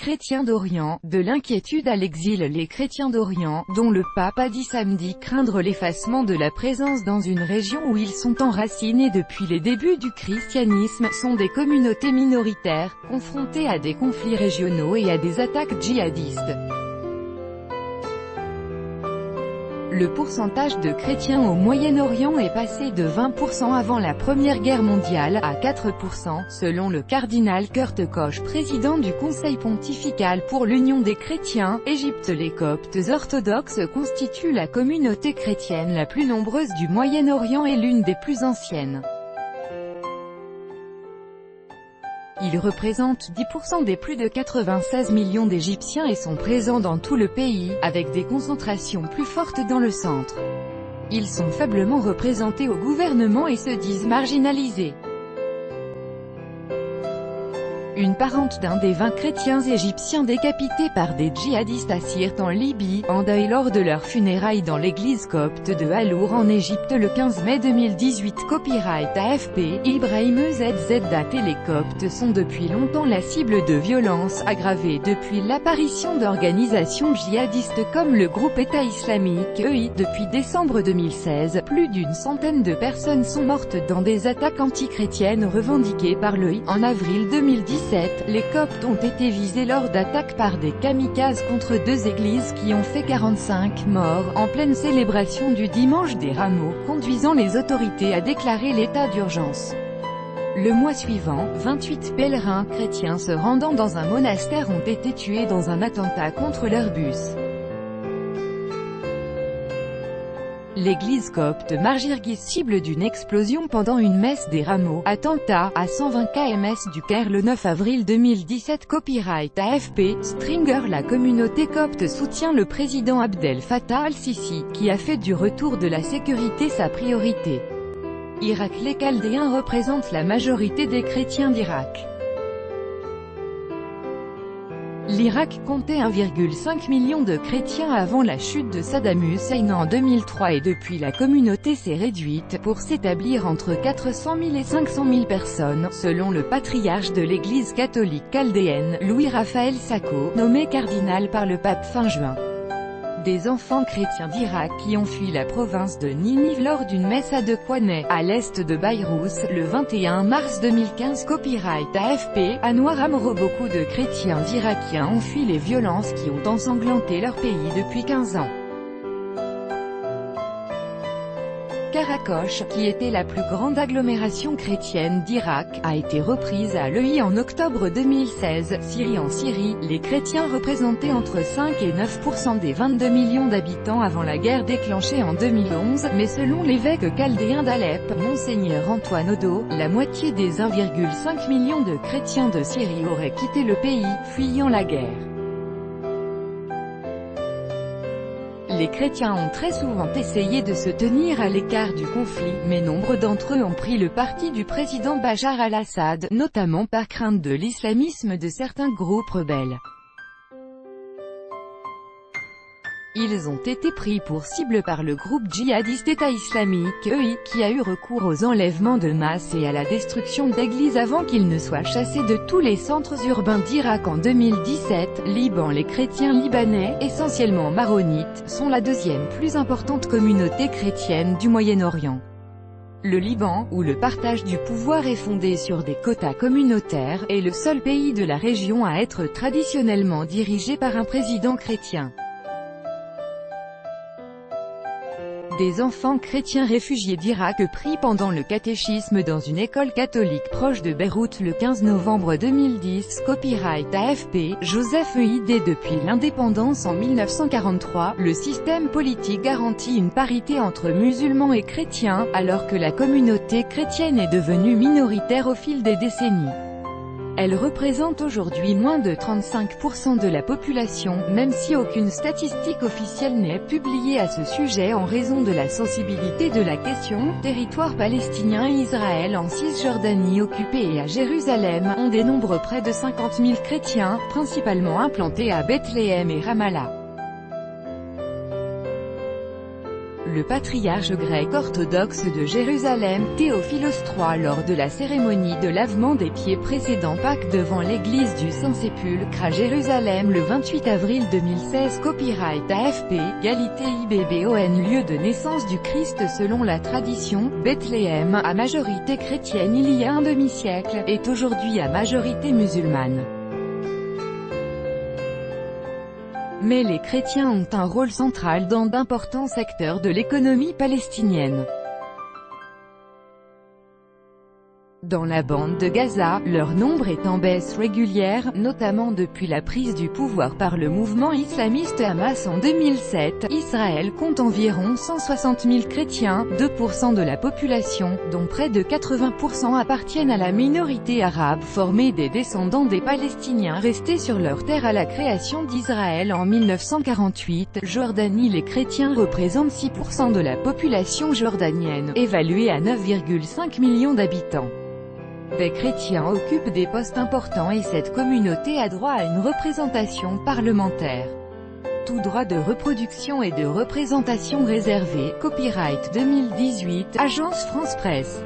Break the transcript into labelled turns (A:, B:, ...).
A: chrétiens d'Orient, de l'inquiétude à l'exil. Les chrétiens d'Orient, dont le pape a dit samedi craindre l'effacement de la présence dans une région où ils sont enracinés depuis les débuts du christianisme, sont des communautés minoritaires, confrontées à des conflits régionaux et à des attaques djihadistes. Le pourcentage de chrétiens au Moyen-Orient est passé de 20% avant la Première Guerre mondiale, à 4%, selon le cardinal Kurt Koch, président du Conseil pontifical pour l'Union des chrétiens. Égypte. Les Coptes orthodoxes constituent la communauté chrétienne la plus nombreuse du Moyen-Orient et l'une des plus anciennes. Ils représentent 10% des plus de 96 millions d'Égyptiens et sont présents dans tout le pays, avec des concentrations plus fortes dans le centre. Ils sont faiblement représentés au gouvernement et se disent marginalisés. Une parente d'un des 20 chrétiens égyptiens décapités par des djihadistes assirent en Libye, en deuil lors de leurs funérailles dans l'église copte de Halour en Égypte le 15 mai 2018. Copyright AFP, Ibrahim ZZ. Les Coptes sont depuis longtemps la cible de violences aggravées depuis l'apparition d'organisations djihadistes comme le groupe État islamique EI. Depuis décembre 2016, plus d'une centaine de personnes sont mortes dans des attaques antichrétiennes revendiquées par l'EI. En avril 2017, les Coptes ont été visés lors d'attaques par des kamikazes contre 2 églises qui ont fait 45 morts, en pleine célébration du dimanche des Rameaux, conduisant les autorités à déclarer l'état d'urgence. Le mois suivant, 28 pèlerins chrétiens se rendant dans un monastère ont été tués dans un attentat contre leur bus. L'église copte Margirgis cible d'une explosion pendant une messe des Rameaux. Attentat à 120 km du Caire le 9 avril 2017. Copyright AFP, Stringer. La communauté copte soutient le président Abdel Fattah al-Sisi, qui a fait du retour de la sécurité sa priorité. Irak. Les Chaldéens représentent la majorité des chrétiens d'Irak. L'Irak comptait 1,5 million de chrétiens avant la chute de Saddam Hussein en 2003 et depuis la communauté s'est réduite, pour s'établir entre 400 000 et 500 000 personnes, selon le patriarche de l'Église catholique chaldéenne, Louis-Raphaël Sacco, nommé cardinal par le pape fin juin. Des enfants chrétiens d'Irak qui ont fui la province de Ninive lors d'une messe à Dequaneh, à l'est de Beyrouth, le 21 mars 2015. Copyright AFP, Anwar Amro. Beaucoup de chrétiens irakiens ont fui les violences qui ont ensanglanté leur pays depuis 15 ans. Karakosh, qui était la plus grande agglomération chrétienne d'Irak, a été reprise à l'EI en octobre 2016. Syrie. En Syrie, les chrétiens représentaient entre 5 et 9% des 22 millions d'habitants avant la guerre déclenchée en 2011, mais selon l'évêque chaldéen d'Alep, Monseigneur Antoine Odo, la moitié des 1,5 million de chrétiens de Syrie auraient quitté le pays, fuyant la guerre. Les chrétiens ont très souvent essayé de se tenir à l'écart du conflit, mais nombre d'entre eux ont pris le parti du président Bachar al-Assad, notamment par crainte de l'islamisme de certains groupes rebelles. Ils ont été pris pour cible par le groupe djihadiste État islamique EI, qui a eu recours aux enlèvements de masse et à la destruction d'églises avant qu'ils ne soient chassés de tous les centres urbains d'Irak en 2017. Liban. Les chrétiens libanais, essentiellement maronites, sont la deuxième plus importante communauté chrétienne du Moyen-Orient. Le Liban, où le partage du pouvoir est fondé sur des quotas communautaires, est le seul pays de la région à être traditionnellement dirigé par un président chrétien. Des enfants chrétiens réfugiés d'Irak pris pendant le catéchisme dans une école catholique proche de Beyrouth le 15 novembre 2010. Copyright AFP, Joseph Eidé. Depuis l'indépendance en 1943, le système politique garantit une parité entre musulmans et chrétiens, alors que la communauté chrétienne est devenue minoritaire au fil des décennies. Elle représente aujourd'hui moins de 35% de la population, même si aucune statistique officielle n'est publiée à ce sujet en raison de la sensibilité de la question. Territoire palestinien et Israël. En Cisjordanie occupée et à Jérusalem, on dénombre près de 50 000 chrétiens, principalement implantés à Bethléem et Ramallah. le patriarche grec orthodoxe de Jérusalem, Théophilos III lors de la cérémonie de lavement des pieds précédant Pâques devant l'église du Saint-Sépulcre à Jérusalem le 28 avril 2016. Copyright AFP, Galité IBBON. Lieu de naissance du Christ selon la tradition, Bethléem, à majorité chrétienne il y a un demi-siècle, est aujourd'hui à majorité musulmane. Mais les chrétiens ont un rôle central dans d'importants secteurs de l'économie palestinienne. Dans la bande de Gaza, leur nombre est en baisse régulière, notamment depuis la prise du pouvoir par le mouvement islamiste Hamas en 2007. Israël compte environ 160 000 chrétiens, 2% de la population, dont près de 80% appartiennent à la minorité arabe formée des descendants des Palestiniens restés sur leur terre à la création d'Israël en 1948. Jordanie. Les chrétiens représentent 6% de la population jordanienne, évaluée à 9,5 millions d'habitants. Des chrétiens occupent des postes importants et cette communauté a droit à une représentation parlementaire. Tout droit de reproduction et de représentation réservé. Copyright 2018, Agence France Presse.